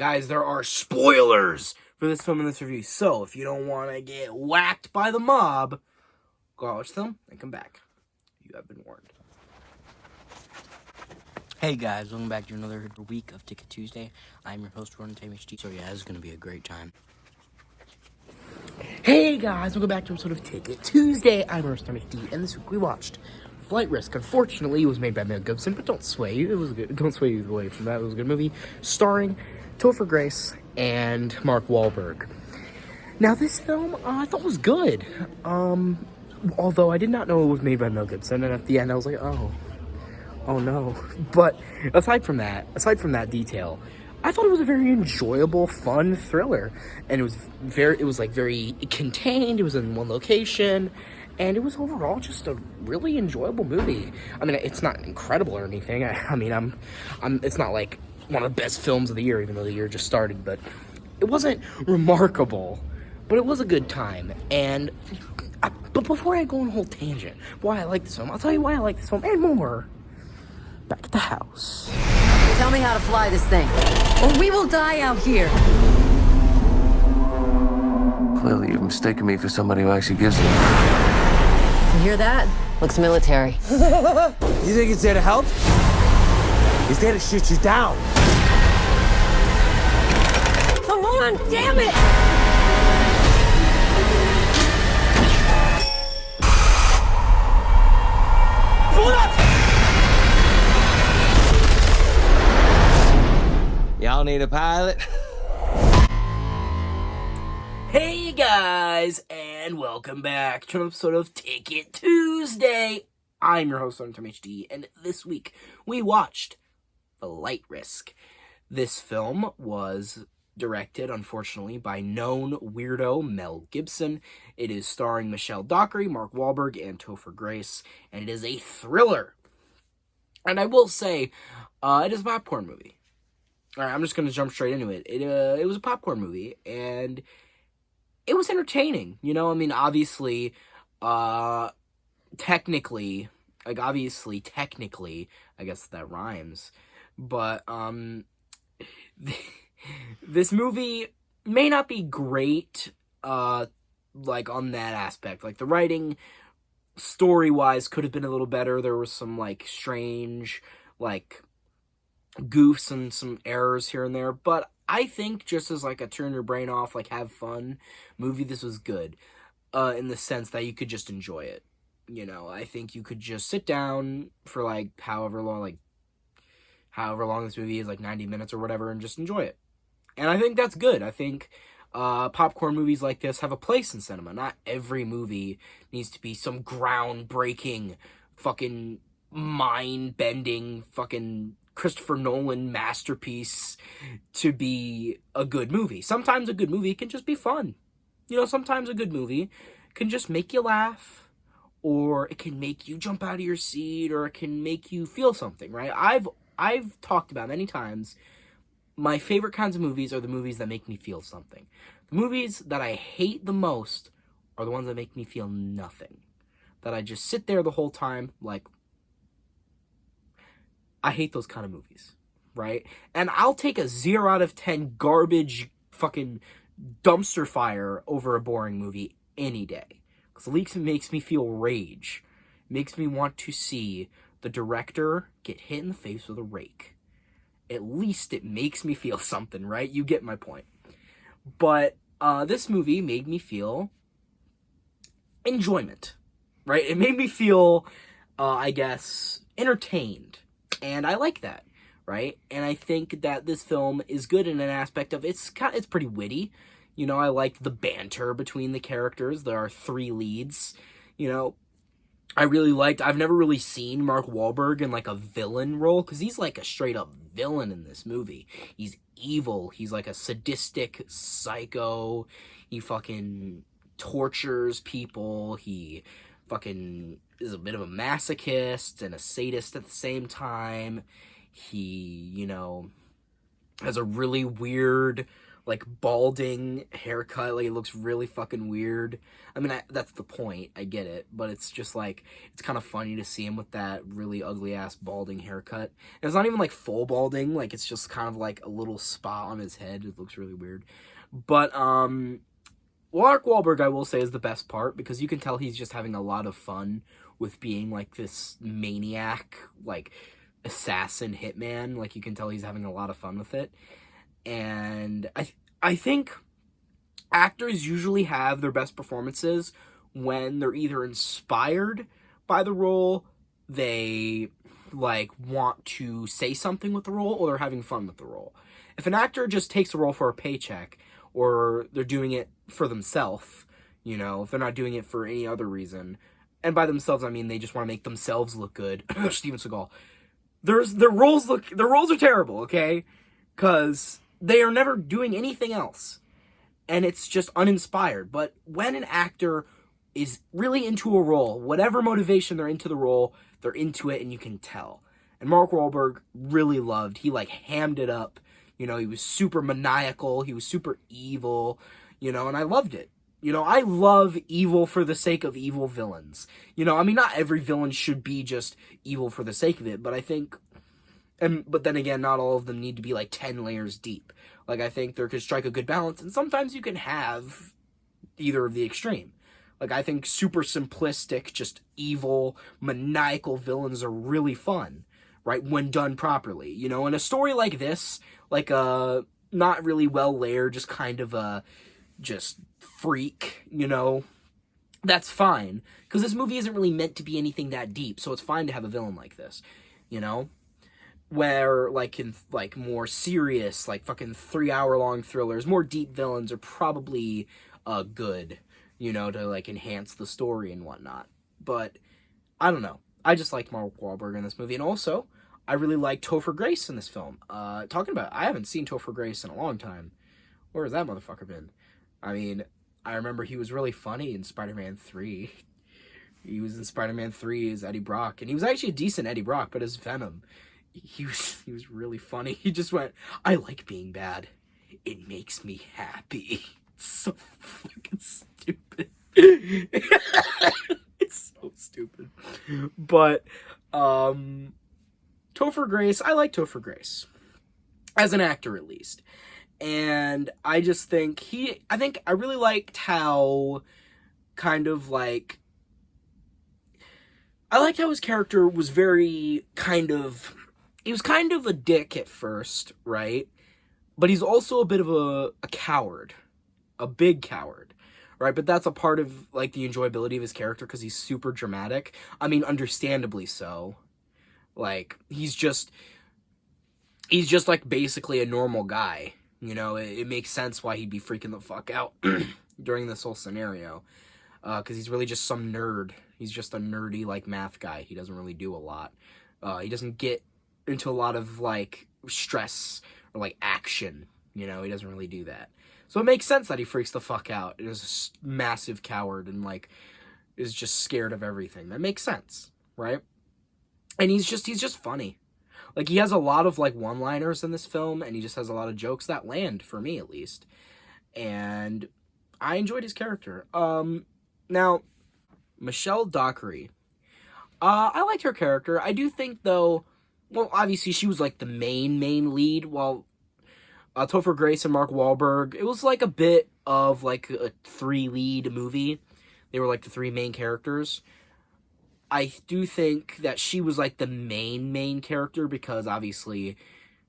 Guys, there are spoilers for this film and this review, so if you don't want to get whacked by the mob, go out, watch the film, and come back. You have been warned. Hey guys, welcome back to another week of Ticket Tuesday. I'm your host, Ron HD. So yeah, this is going to be a great time. Hey guys, welcome back to an episode of Ticket Tuesday. I'm your host, HD, and this week we watched Flight Risk. Unfortunately, it was made by Mel Gibson, but don't sway you. It was good. Don't sway you away from that. It was a good movie, starring Topher Grace and Mark Wahlberg. Now, this film I thought was good. Although I did not know it was made by Mel Gibson, and at the end I was like, oh no. But aside from that detail, I thought it was a very enjoyable, fun thriller, and it was very contained. It was in one location, and it was overall just a really enjoyable movie. I mean, it's not incredible or anything. It's not like one of the best films of the year, even though the year just started. But it wasn't remarkable, but it was a good time. But before I go on a whole tangent, why I like this film, I'll tell you why I like this film and more. Back at the house. Tell me how to fly this thing, or we will die out here. Clearly, you've mistaken me for somebody who actually gives a... You hear that? Looks military. You think he's there to help? He's there to shoot you down. Come on, damn it! Pull it up! Y'all need a pilot? Hey guys, and welcome back to an episode of Ticket Tuesday. I'm your host, Tom HD, and this week we watched Flight Risk. This film was directed, unfortunately, by known weirdo Mel Gibson. It is starring Michelle Dockery, Mark Wahlberg, and Topher Grace, and it is a thriller. And I will say, it is a popcorn movie. Alright, I'm just going to jump straight into it. It was a popcorn movie, and it was entertaining. You know, I mean, obviously, technically, I guess that rhymes, but, this movie may not be great, like, on that aspect. Like, the writing, story-wise, could have been a little better. There was some, like, strange, like, goofs and some errors here and there, but I think just as, like, a turn your brain off, like, have fun movie, this was good, in the sense that you could just enjoy it. You know, I think you could just sit down for, like, however long this movie is, like 90 minutes or whatever, and just enjoy it. And I think that's good. I think popcorn movies like this have a place in cinema. Not every movie needs to be some groundbreaking, fucking mind-bending, fucking Christopher Nolan masterpiece to be a good movie. Sometimes a good movie can just be fun. You know, sometimes a good movie can just make you laugh, or it can make you jump out of your seat, or it can make you feel something, right? I've talked about many times, my favorite kinds of movies are the movies that make me feel something. The movies that I hate the most are the ones that make me feel nothing. That I just sit there the whole time, like, I hate those kind of movies, right? And I'll take a 0 out of 10 garbage fucking dumpster fire over a boring movie any day. Because at least it makes me feel rage. It makes me want to see the director get hit in the face with a rake. At least it makes me feel something, right? You get my point. But this movie made me feel enjoyment, right? It made me feel, I guess, entertained. And I like that, right? And I think that this film is good in an aspect of it's pretty witty. You know, I liked the banter between the characters. There are 3 leads. You know, I've never really seen Mark Wahlberg in, like, a villain role, because he's, like, a straight-up villain in this movie. He's evil. He's, like, a sadistic psycho. He fucking tortures people. He fucking is a bit of a masochist and a sadist at the same time. He, you know, has a really weird like balding haircut. Like it looks really fucking weird. I mean, that's the point. I get it, but it's just like it's kind of funny to see him with that really ugly ass balding haircut. And it's not even like full balding. Like it's just kind of like a little spot on his head. It looks really weird. But Mark Wahlberg, I will say, is the best part because you can tell he's just having a lot of fun with being like this maniac, like assassin hitman. Like you can tell he's having a lot of fun with it. And I think actors usually have their best performances when they're either inspired by the role, they like want to say something with the role, or they're having fun with the role. If an actor just takes a role for a paycheck, or they're doing it for themselves, you know, if they're not doing it for any other reason, and by themselves I mean they just want to make themselves look good. Steven Seagal. Their roles are terrible, okay? Because they are never doing anything else. And it's just uninspired. But when an actor is really into a role, whatever motivation they're into the role, they're into it and you can tell. And Mark Wahlberg really loved. He like hammed it up. You know, he was super maniacal. He was super evil. You know, and I loved it. You know, I love evil for the sake of evil villains. You know, I mean, not every villain should be just evil for the sake of it. But I think... but then again, not all of them need to be like 10 layers deep. Like, I think there could strike a good balance, and sometimes you can have either of the extreme. Like, I think super simplistic, just evil, maniacal villains are really fun, right, when done properly. You know, in a story like this, like a not really well layered, just kind of a just freak, you know, that's fine. Because this movie isn't really meant to be anything that deep, so it's fine to have a villain like this, you know? Where, like, in, like, more serious, like, fucking 3-hour-long thrillers, more deep villains are probably, good, you know, to, like, enhance the story and whatnot. But, I don't know. I just liked Mark Wahlberg in this movie, and also, I really liked Topher Grace in this film. Talking about, I haven't seen Topher Grace in a long time. Where has that motherfucker been? I mean, I remember he was really funny in Spider-Man 3. He was in Spider-Man 3 as Eddie Brock, and he was actually a decent Eddie Brock, but as Venom... He was really funny. He just went, I like being bad. It makes me happy. It's so fucking stupid. It's so stupid. But, Topher Grace, I like Topher Grace. As an actor, at least. And I just think I really liked how kind of like, I liked how his character was very he was kind of a dick at first, right? But he's also a bit of a coward. A big coward, right? But that's a part of, like, the enjoyability of his character because he's super dramatic. I mean, understandably so. Like, he's just, like, basically a normal guy. You know, it makes sense why he'd be freaking the fuck out during this whole scenario. Because he's really just some nerd. He's just a nerdy, like, math guy. He doesn't really do a lot. He doesn't get into a lot of, like, stress or, like, action, you know, he doesn't really do that. So it makes sense that he freaks the fuck out and is a massive coward and, like, is just scared of everything. That makes sense, right? And he's just funny. Like, he has a lot of, like, one-liners in this film, and he just has a lot of jokes that land, for me, at least. And I enjoyed his character. Now, Michelle Dockery. I liked her character. I do think, though... Well, obviously, she was, like, the main lead, while Topher Grace and Mark Wahlberg, it was, like, a bit of, like, a 3-lead movie. They were, like, the 3 main characters. I do think that she was, like, the main character, because, obviously,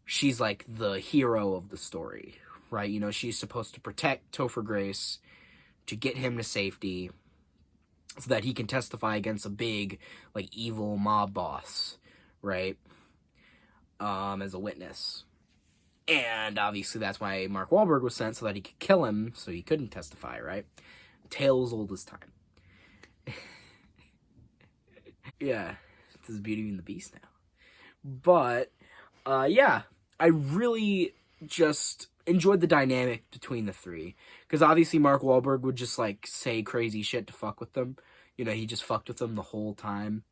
she's, like, the hero of the story, right? You know, she's supposed to protect Topher Grace, to get him to safety, so that he can testify against a big, like, evil mob boss, right? As a witness. And obviously that's why Mark Wahlberg was sent, so that he could kill him, so he couldn't testify, right? Tale as old as time. Yeah, this is Beauty and the Beast now. But, yeah, I really just enjoyed the dynamic between the 3. Because obviously Mark Wahlberg would just, like, say crazy shit to fuck with them. You know, he just fucked with them the whole time.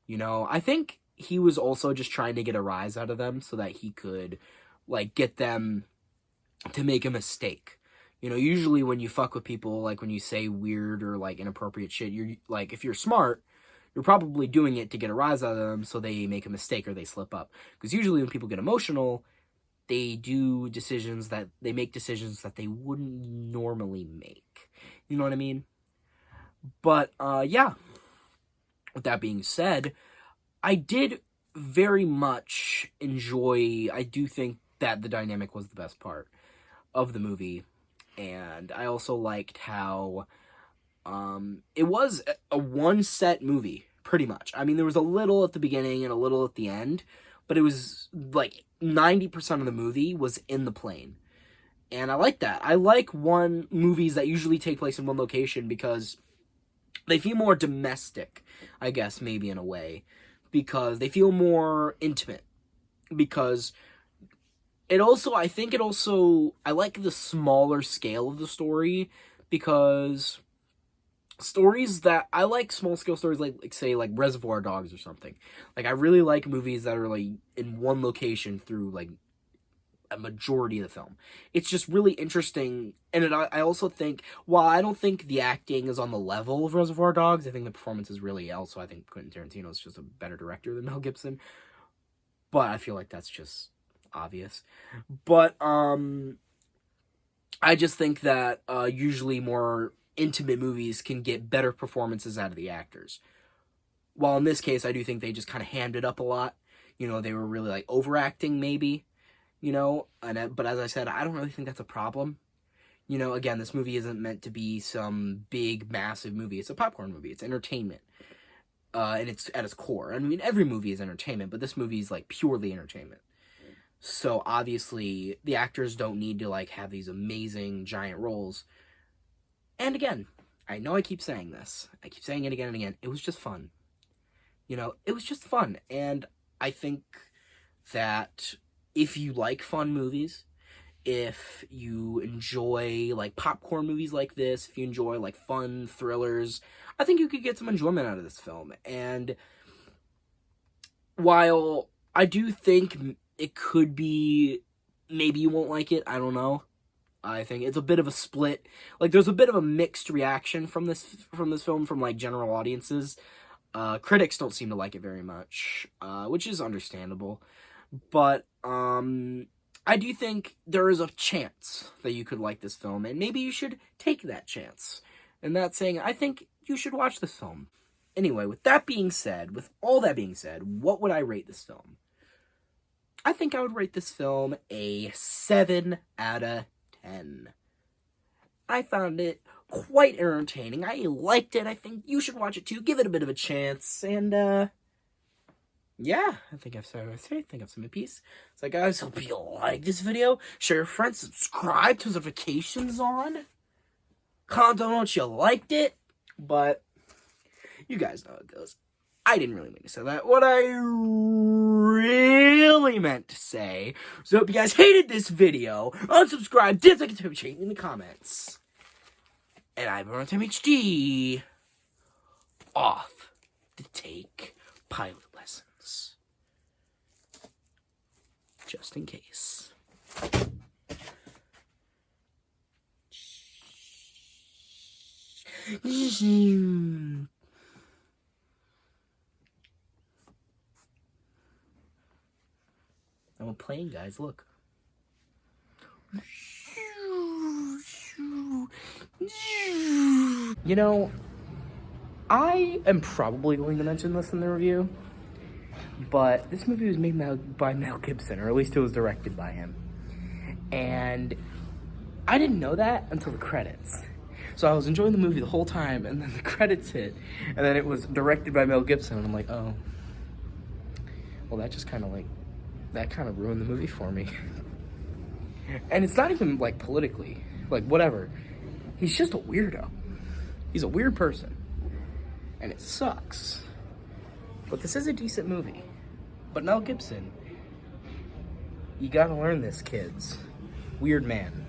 You know, I think he was also just trying to get a rise out of them so that he could, like, get them to make a mistake. You know, usually when you fuck with people, like when you say weird or like inappropriate shit, you're like, if you're smart, you're probably doing it to get a rise out of them so they make a mistake or they slip up. Because usually when people get emotional, they make decisions that they wouldn't normally make. You know what I mean? But, yeah. With that being said, I did very much enjoy, I do think that the dynamic was the best part of the movie. And I also liked how it was a one-set movie, pretty much. I mean, there was a little at the beginning and a little at the end, but it was like 90% of the movie was in the plane. And I like that. I like movies that usually take place in one location because they feel more domestic, I guess, maybe in a way. Because they feel more intimate. Because I like the smaller scale of the story, because I like small scale stories like say like Reservoir Dogs or something. Like, I really like movies that are like in one location through like a majority of the film. It's just really interesting, and I also think, while I don't think the acting is on the level of Reservoir Dogs, I think the performance is really, also I think Quentin Tarantino is just a better director than Mel Gibson, but I feel like that's just obvious. But I just think that usually more intimate movies can get better performances out of the actors. While in this case, I do think they just kind of hammed it up a lot. You know, they were really like overacting maybe, you know, but as I said, I don't really think that's a problem. You know, again, this movie isn't meant to be some big, massive movie. It's a popcorn movie. It's entertainment. And it's at its core. I mean, every movie is entertainment, but this movie is like purely entertainment. So obviously, the actors don't need to like have these amazing giant roles. And again, I know I keep saying this. I keep saying it again and again. It was just fun. You know, it was just fun. And I think that if you like fun movies, if you enjoy like popcorn movies like this, if you enjoy like fun thrillers, I think you could get some enjoyment out of this film. And while I do think it could be, maybe you won't like it, I don't know. I think it's a bit of a split. Like, there's a bit of a mixed reaction from this film from like general audiences. Critics don't seem to like it very much, which is understandable. But I do think there is a chance that you could like this film, and maybe you should take that chance. And that's saying, I think you should watch this film. Anyway, with all that being said, what would I rate this film? I think I would rate this film a 7 out of 10. I found it quite entertaining. I liked it. I think you should watch it too. Give it a bit of a chance. And, yeah, I think I've said what I say. I think I've said my piece. So, guys, hope you like this video. Share your friends. Subscribe. Turn notifications on. Comment on what you liked it. But you guys know how it goes. I didn't really mean to say that. What I really meant to say. So, I hope you guys hated this video. Unsubscribe, dislike, and change in the comments. And I'm Time HD. Off to take pilot lessons. Just in case. I'm a plane, guys, look. You know, I am probably going to mention this in the review, but this movie was made by Mel Gibson, or at least it was directed by him. And I didn't know that until the credits. So I was enjoying the movie the whole time, and then the credits hit, and then it was directed by Mel Gibson, and I'm like, oh. Well, that just kind of ruined the movie for me. And it's not even, like, politically. Like, whatever. He's just a weirdo. He's a weird person. And it sucks. But this is a decent movie. But Mel Gibson, you gotta learn this, kids. Weird man.